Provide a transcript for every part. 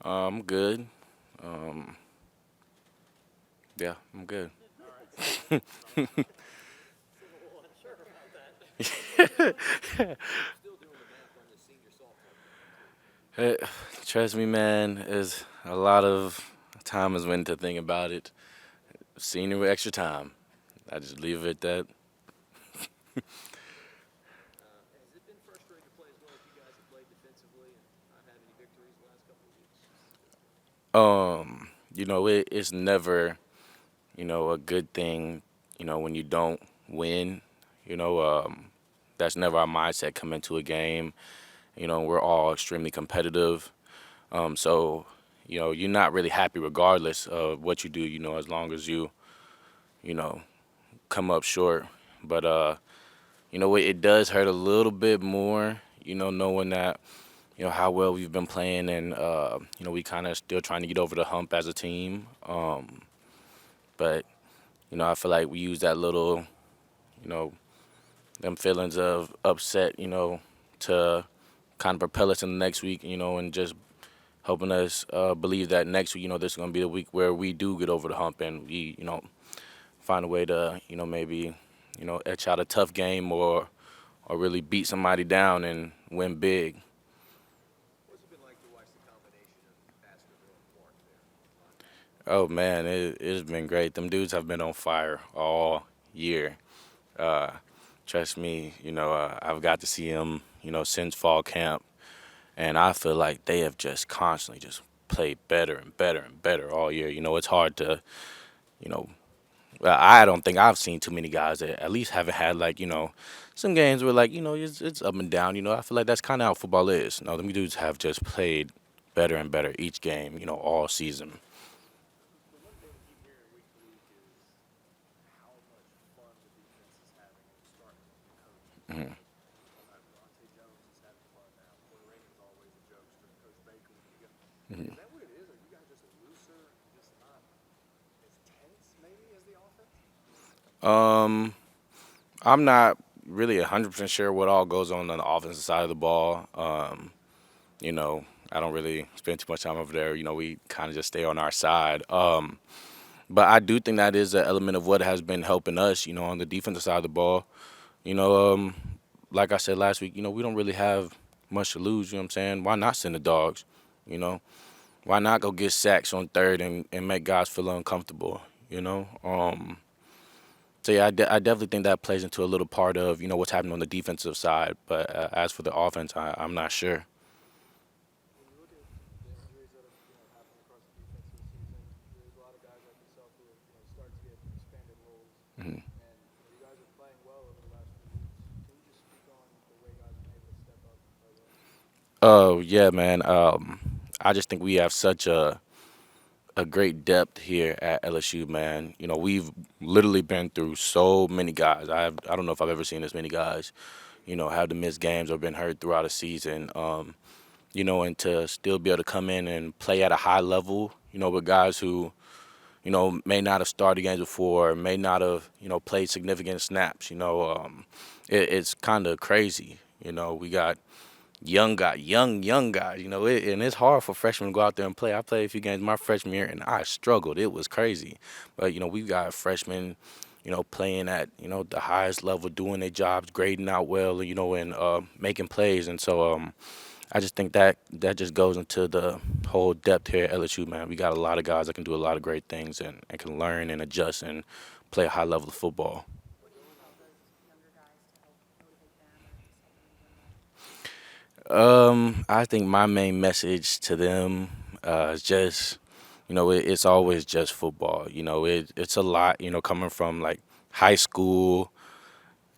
I'm good. Um, yeah, I'm good. Eh, Trust me, man, is a lot of time is went to think about it. Senior with extra time. I just leave it at that. It's never, a good thing, when you don't win. You know, um, that's never our mindset coming into a game. We're all extremely competitive. So, you're not really happy regardless of what you do, as long as you know, come up short. But it does hurt a little bit more, knowing that, how well we've been playing and we kind of still trying to get over the hump as a team. But I feel like we use that little, you know, them feelings of upset, to kind of propel us in the next week, and just helping us believe that next week, this is going to be the week where we do get over the hump and we, find a way to, maybe, etch out a tough game or really beat somebody down and win big. Oh man, it's been great. Them dudes have been on fire all year. Uh, Trust me, I've got to see them, since fall camp, and I feel like they have just constantly just played better and better and better all year. It's hard to, you know, well, I don't think I've seen too many guys that at least haven't had like, some games where like, it's up and down. I feel like that's kind of how football is. No, them dudes have just played better and better each game, all season. Mhm. Mhm. Um, I'm not really 100% sure what all goes on the offensive side of the ball. You know, I don't really spend too much time over there. We kind of just stay on our side. But I do think that is an element of what has been helping us, on the defensive side of the ball. You know, um, like I said last week, we don't really have much to lose. You know what I'm saying? Why not send the dogs? You know, why not go get sacks on third and make guys feel uncomfortable? You know, so yeah, I definitely think that plays into a little part of what's happening on the defensive side. But as for the offense, I'm not sure. Mhm. Oh yeah, man. I just think we have such a great depth here at LSU, man. We've literally been through so many guys. I don't know if I've ever seen this many guys, have to miss games or been hurt throughout a season. And to still be able to come in and play at a high level, with guys who, may not have started games before, may not have, played significant snaps. It's kind of crazy. We got young guys. And it's hard for freshmen to go out there and play. I played a few games my freshman year, and I struggled. It was crazy. But we've got freshmen, playing at the highest level, doing their jobs, grading out well, and making plays. And so I just think that just goes into the whole depth here at LSU, man. We got a lot of guys that can do a lot of great things and can learn and adjust and play a high level of football. I think my main message to them is just, it's always just football. It's a lot, coming from like high school.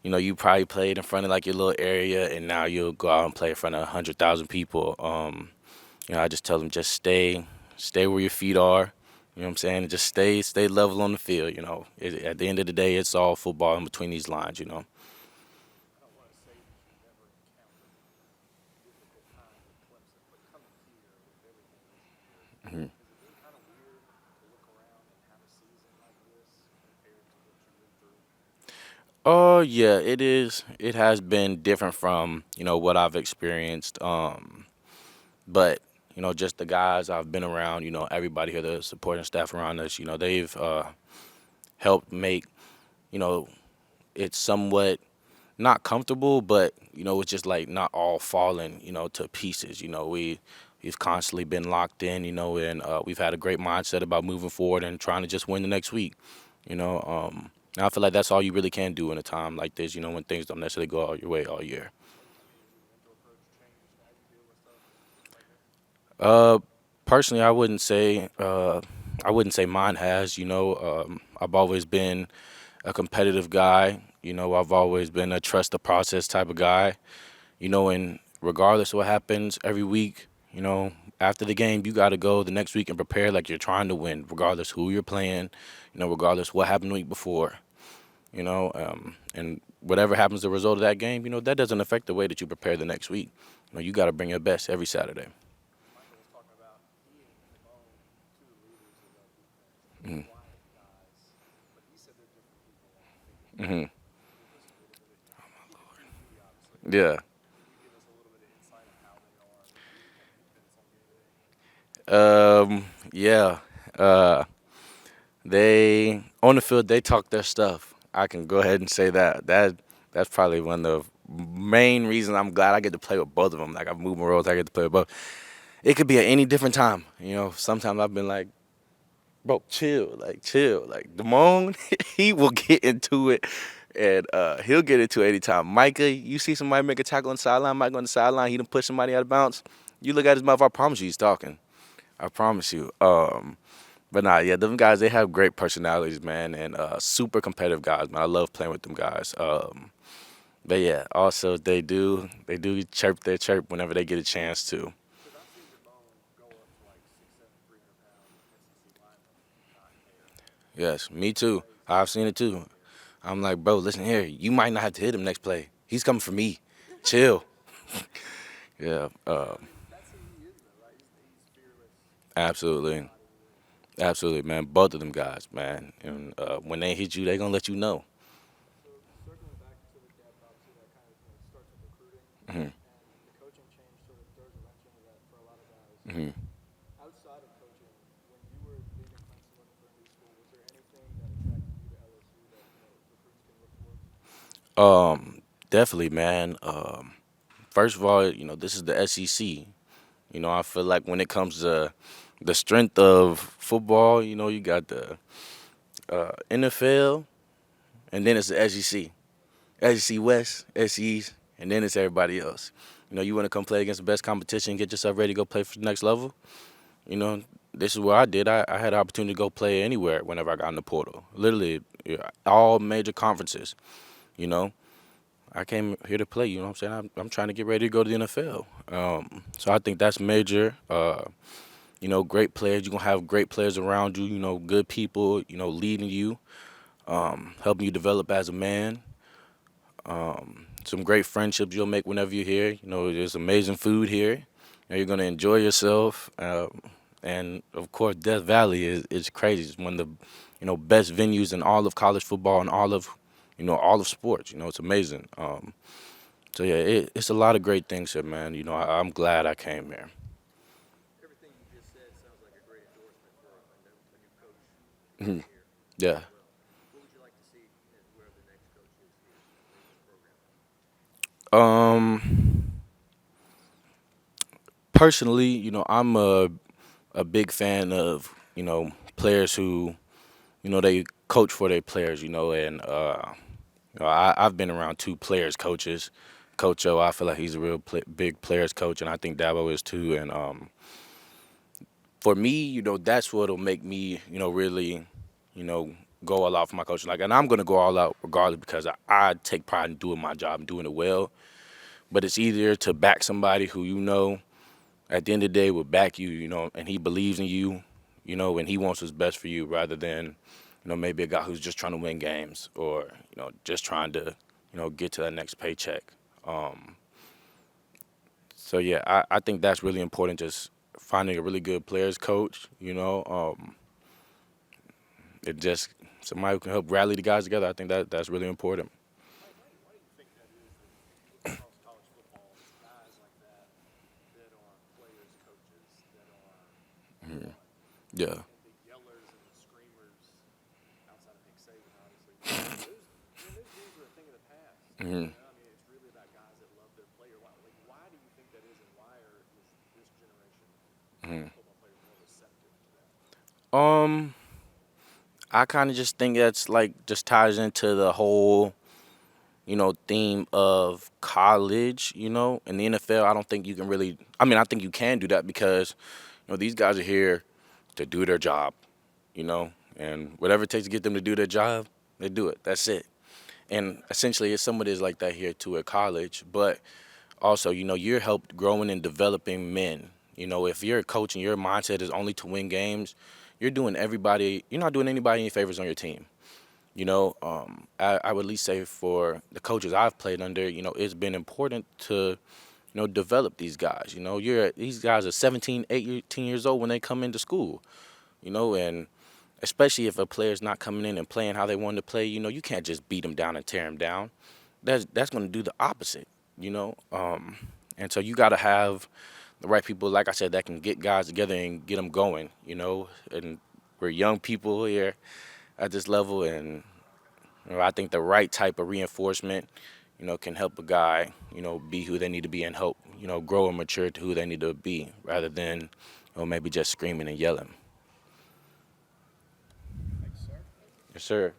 You probably played in front of like your little area, and now you'll go out and play in front of 100,000 people. I just tell them just stay where your feet are. You know what I'm saying? And just stay level on the field. At the end of the day, it's all football in between these lines. Mhm. Oh yeah, it is. It has been different from what I've experienced. But just the guys I've been around, everybody here, the supporting staff around us, they've helped make, you know, it somewhat not comfortable, but it's just like not all falling, to pieces. We've constantly been locked in, and we've had a great mindset about moving forward and trying to just win the next week. And I feel like that's all you really can do in a time like this, when things don't necessarily go all your way all year. Uh, Personally, I wouldn't say mine has. I've always been a competitive guy. I've always been a trust the process type of guy. And regardless of what happens every week, after the game, you got to go the next week and prepare like you're trying to win, regardless who you're playing, regardless what happened the week before, and whatever happens the result of that game, that doesn't affect the way that you prepare the next week. You got to bring your best every Saturday. Hmm. Hmm. Yeah. Yeah. Uh, they on the field they talk their stuff. I can go ahead and say that. That's probably one of the main reasons I'm glad I get to play with both of them. Like I've moved my roles, I get to play with both. It could be at any different time. Sometimes I've been like, bro, chill, like chill. Like Damone, he will get into it, and he'll get into it anytime. Micah, you see somebody make a tackle on the sideline, Mike on the sideline, he done push somebody out of bounds. You look at his mouth. I promise you, he's talking. I promise you. But nah, yeah, them guys they have great personalities, man, and super competitive guys, man. I love playing with them guys. But yeah, also they do chirp their chirp whenever they get a chance to. Yes, me too. I've seen it too. I'm like, bro, listen here. You might not have to hit him next play. He's coming for me. Chill. Yeah. Absolutely. Absolutely, man. Both of them guys, man. And when they hit you, they gonna let you know. Hmm. Hmm. Definitely, man. First of all, this is the SEC. I feel like when it comes to the strength of football, you got the NFL, and then it's the SEC, SEC West, SEC East, and then it's everybody else. You want to come play against the best competition, get yourself ready to go play for the next level. You know, this is what I did. I had the opportunity to go play anywhere whenever I got in the portal. Literally, yeah, all major conferences. You know, I came here to play. You know what I'm saying? I'm trying to get ready to go to the NFL. So I think that's major. Great players. You're gonna have great players around you. Good people. Leading you, helping you develop as a man. Some great friendships you'll make whenever you're here. There's amazing food here. You're gonna enjoy yourself. And of course, Death Valley is crazy. It's one of the best venues in all of college football and all of sports. It's amazing. So yeah, it's a lot of great things here, man. I'm glad I came here. Mhm. Yeah. Um, Personally, I'm a big fan of players who they coach for their players. And I've been around two players coaches. Coach O, I feel like he's a real big players coach, and I think Dabo is too. And for me, that's what'll make me, really, you know, go all out for my coaching. Like, and I'm gonna go all out regardless because I take pride in doing my job and doing it well. But it's easier to back somebody who at the end of the day will back you, and he believes in you, and he wants what's best for you rather than, maybe a guy who's just trying to win games or, just trying to, get to that next paycheck. Um, so yeah, I think that's really important. Just finding a really good players coach, it just somebody who can help rally the guys together. I think that's really important. Yeah. and the yellers and the screamers, outside of Nick Saban, obviously, those days are a thing of the past. Hmm. I mean, it's really about guys that love their player. Why do you think that is, and why is this generation Hmm. football players more receptive to that? Um, I kind of just think that's like just ties into the whole, theme of college, in the NFL. I don't think you can really, I mean, I think you can do that because, these guys are here to do their job, and whatever it takes to get them to do their job, they do it. That's it. And essentially, it's some of this like that here too at college. But also, you're helped growing and developing men. If you're a coach and your mindset is only to win games, you're not doing anybody any favors on your team. I would at least say for the coaches I've played under, it's been important to, develop these guys. These guys are 17, 18 years old when they come into school, and especially if a player's not coming in and playing how they want to play, you can't just beat them down and tear them down. That's going to do the opposite, you know. And so you got to have the right people, like I said, that can get guys together and get them going, And we're young people here at this level, and I think the right type of reinforcement, can help a guy, be who they need to be and help, grow and mature to who they need to be, rather than, maybe just screaming and yelling. Thanks, sir. Yes, sir.